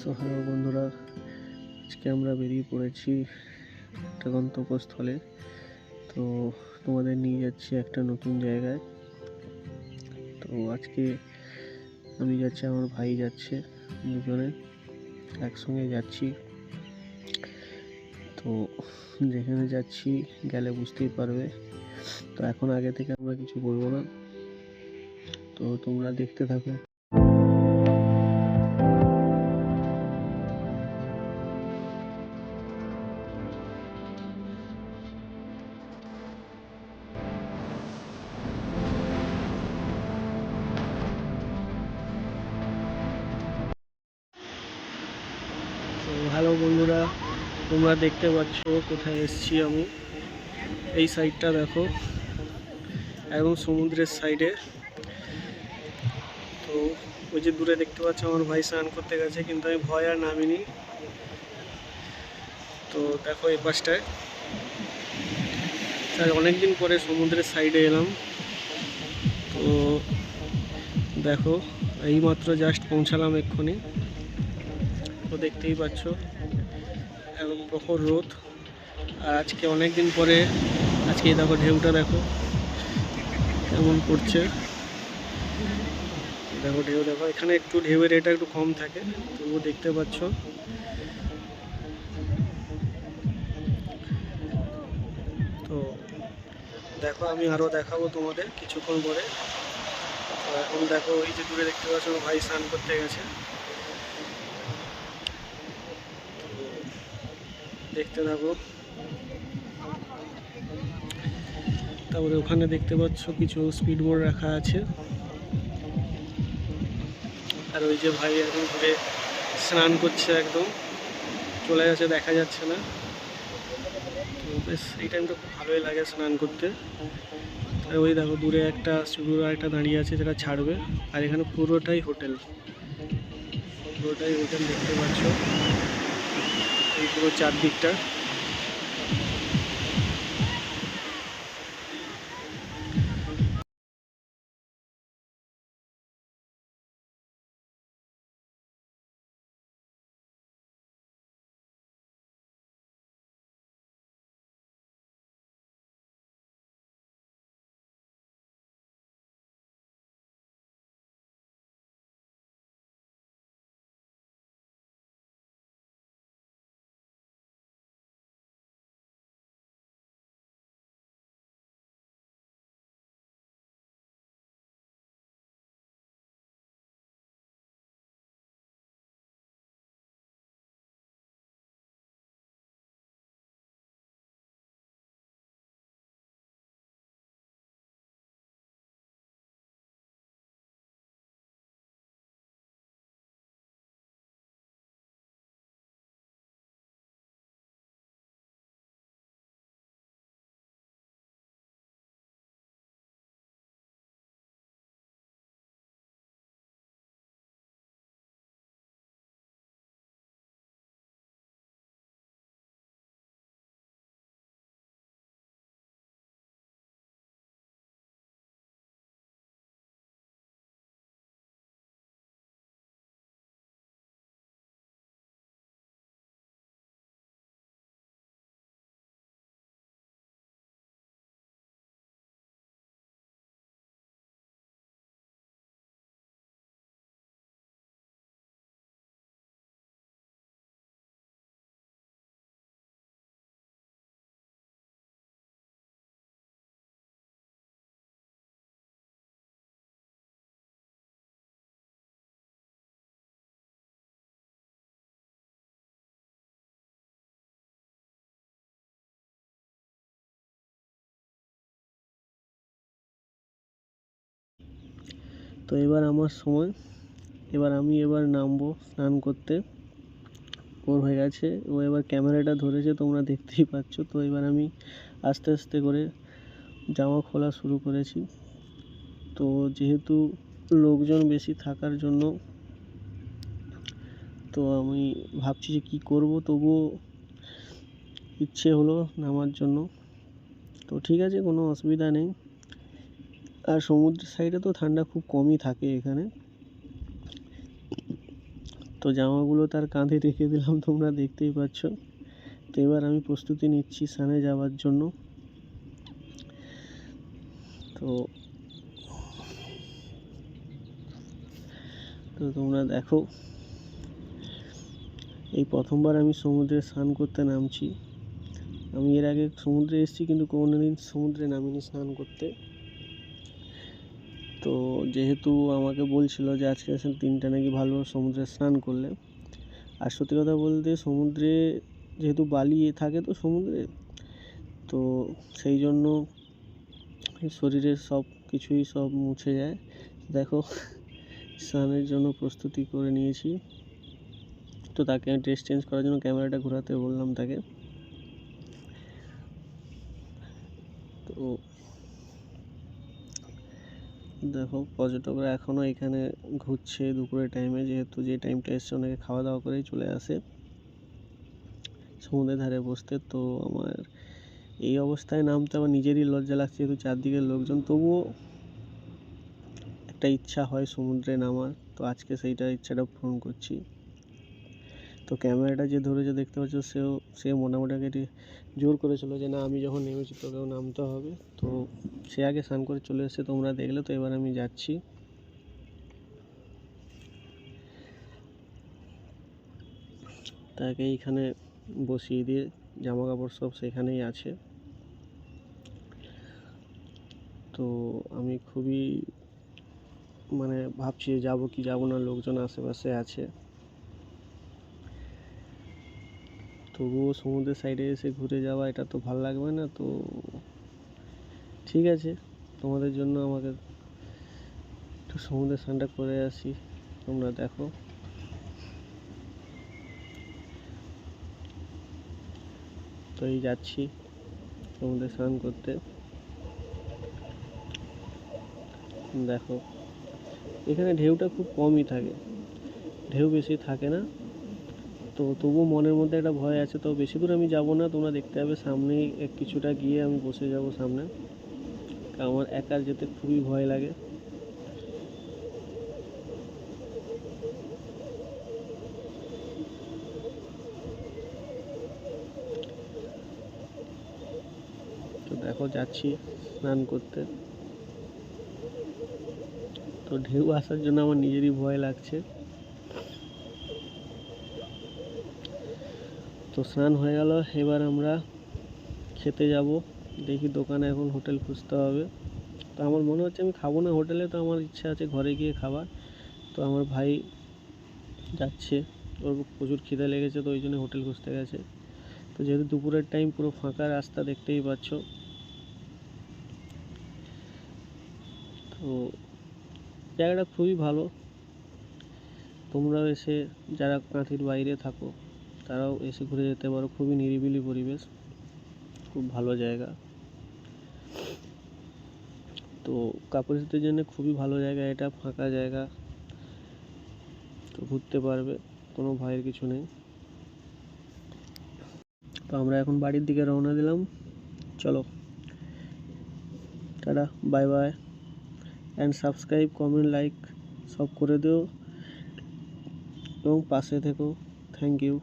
So hello বন্ধুরা, আজকে আমরা বেরিয়ে পড়েছি একটা গন্তব্যস্থলে। তো তোমাদের নিয়ে যাচ্ছি একটা নতুন জায়গায়। তো আজকে আমি যাচ্ছি, আমার ভাই যাচ্ছে, দুজনে একসঙ্গে যাচ্ছি। তো যেখানে যাচ্ছি গেলে বুঝতেই পারবে। তো এখন আগে থেকে আমরা কিছু বলবো না, তো তোমরা দেখতে থাকো। তো হ্যালো বন্ধুরা, তোমরা দেখতে পাচ্ছ কোথায় এসেছি আমি। এই সাইডটা দেখো, একদম সমুদ্রের সাইডে। তো ওই যে দূরে দেখতে পাচ্ছ আমার ভাই স্নান করতে গেছে, কিন্তু আমি ভয় আর নামিনি। তো দেখো এই পাশটায় অনেকদিন পরে সমুদ্রের সাইডে এলাম। তো দেখো এইমাত্র জাস্ট পৌঁছালাম এক্ষুনি। তো দেখতেই পাচ্ছ এখন প্রখর রোদ, আর আজকে অনেক দিন পরে আজকে দেখো ঢেউটা দেখো কেমন পড়ছে। দেখো ঢেউ দেখো, এখানে একটু ঢেউয়ের রেটটা একটু কম থাকে, তবুও দেখতে পাচ্ছ। তো দেখো আমি আরও দেখাবো তোমাদের কিছুক্ষণ পরে। তো এখন দেখো ওই যে দূরে দেখতে পাচ্ছ ভাই স্নান করতে গেছে, দেখতে থাকো। তারপরে ওখানে দেখতে পাচ্ছ কিছু স্পিড বোর্ড রাখা আছে, আর ওই যে ভাই এখন ঘুরে স্নান করছে, একদম চলে গেছে, দেখা যাচ্ছে না। তো বেশ এই টাইমটা খুব ভালোই লাগে স্নান করতে। আর ওই দেখো দূরে একটা সুন্দর একটা দাঁড়িয়ে আছে, যেটা ছাড়বে। আর এখানে পুরোটাই হোটেল, দেখতে পাচ্ছ এই পুরো চারদিকটা। তো এবার আমার সময়, আমি নামবো স্নান করতে। ওর হয়ে গেছে, ও এবার ক্যামেরাটা ধরেছে, তোমরা দেখতেই পাচ্ছ। তো এবার আমি আস্তে আস্তে করে জামা খোলা শুরু করেছি। তো যেহেতু লোকজন বেশি থাকার জন্য, তো আমি ভাবছি যে কী করবো, তবুও ইচ্ছে হলো নামার জন্য। তো ঠিক আছে, কোনো অসুবিধা নেই। আর সমুদ্রের সাইডে তো ঠান্ডা খুব কমই থাকে এখানে। তো জামাগুলো তার কাঁধে রেখে দিলাম, তোমরা দেখতেই পাচ্ছ। তো এবার আমি প্রস্তুতি নিচ্ছি স্নানে যাওয়ার জন্য। তো তোমরা দেখো, এই প্রথমবার আমি সমুদ্রে স্নান করতে নামছি। আমি এর আগে সমুদ্রে এসেছি, কিন্তু কোনোদিন সমুদ্রে নামিনি স্নান করতে। তো যেহেতু আমাকে বলছিল যে আজকে 3টা নাকি ভালো সমুদ্রে স্নান করলে, আর সত্যি কথা বলতে সমুদ্রে যেহেতু বালি থাকে তো সমুদ্রে, তো সেই জন্য শরীরের সব কিছুই সব মুছে যায়। দেখো, স্নানের জন্য প্রস্তুতি করে নিয়েছি। তো তাকে ড্রেস চেঞ্জ করার জন্য ক্যামেরাটা ঘোরাতে বললাম তাকে। তো দেখো, পর্যটকরা এখনও এখানে ঘুরছে দুপুরের টাইমে, যেহেতু যে টাইমটা এসছে অনেকে খাওয়া দাওয়া করেই চলে আসে সমুদ্রের ধারে বসতে। তো আমার এই অবস্থায় নামতে আমার নিজেরই লজ্জা লাগছে, যেহেতু চারদিকের লোকজন, তবুও একটা ইচ্ছা হয় সমুদ্রে নামার। তো আজকে সেইটা ইচ্ছাটা পূরণ করছি। তো ক্যামেরাটা যে ধরেছে দেখতে পাচ্ছ, সে মোটামুটি জোর করেছিল যে না, আমি যখন নেমেছি তোকেও নামতে হবে। তো সে আগে স্নান করে চলে এসেছে, তোমরা দেখলে। তো এবার আমি যাচ্ছি। তাকে এইখানে বসিয়ে দিয়ে জামা কাপড় সব সেখানেই আছে। তো আমি খুবই ভাবছি যাবো কি যাবো না, লোকজন আশেপাশে আছে। তবুও সমুদ্রের সাইডে এসে ঘুরে যাওয়া, এটা তো ভালো লাগবে না। তো ঠিক আছে, তোমাদের জন্য আমাকে একটু সমুদ্রের স্নানটা করে আসি। তোমরা দেখো, তো এই যাচ্ছি সমুদ্রে স্নান করতে। দেখো, এখানে ঢেউটা খুব কমই থাকে, ঢেউ বেশি থাকে না। তো তবুও মনের মধ্যে একটা ভয় আছে। তো বেশি দূর আমি যাব না, তোমরা দেখতে পাবে সামনেই কিছুটা গিয়ে আমি বসে যাব সামনে। আমার একা যেতে খুবই ভয় লাগে। তো দেখো, যাচ্ছি স্নান করতে। তো ঢেউ আসার জন্য আমার নিজেরই ভয় লাগছে। তো স্নান হয়ে গেল, এবার আমরা খেতে যাব। দেখি দোকানে, এখন হোটেল খুঁজতে হবে। তো আমার মনে হচ্ছে আমি খাবো না হোটেলে, তো আমার ইচ্ছা আছে ঘরে গিয়ে খাবার। তো আমার ভাই যাচ্ছে, ওর প্রচুর খিদে লেগেছে, তো ওই জন্য হোটেল খুঁজতে গেছে। তো যেহেতু দুপুরের টাইম, পুরো ফাঁকা রাস্তা দেখতেই পাচ্ছ। তো জায়গাটা খুবই ভালো, তোমরাও এসে, যারা কাঁথির বাইরে থাকো তারাও এসে ঘুরে যেতে পারো। খুবই নিরিবিলি পরিবেশ, খুব ভালো জায়গা। তো কাপলসদের জন্য খুবই ভালো জায়গা এটা, ফাঁকা জায়গা, তো ঘুরতে পারবে, কোনো ভয়ের কিছু নেই। তো আমরা এখন বাড়ির দিকে রওনা দিলাম। চলো, tata, bye bye, and subscribe, comment, like সব করে দিও এবং পাশে থেকো। Thank you.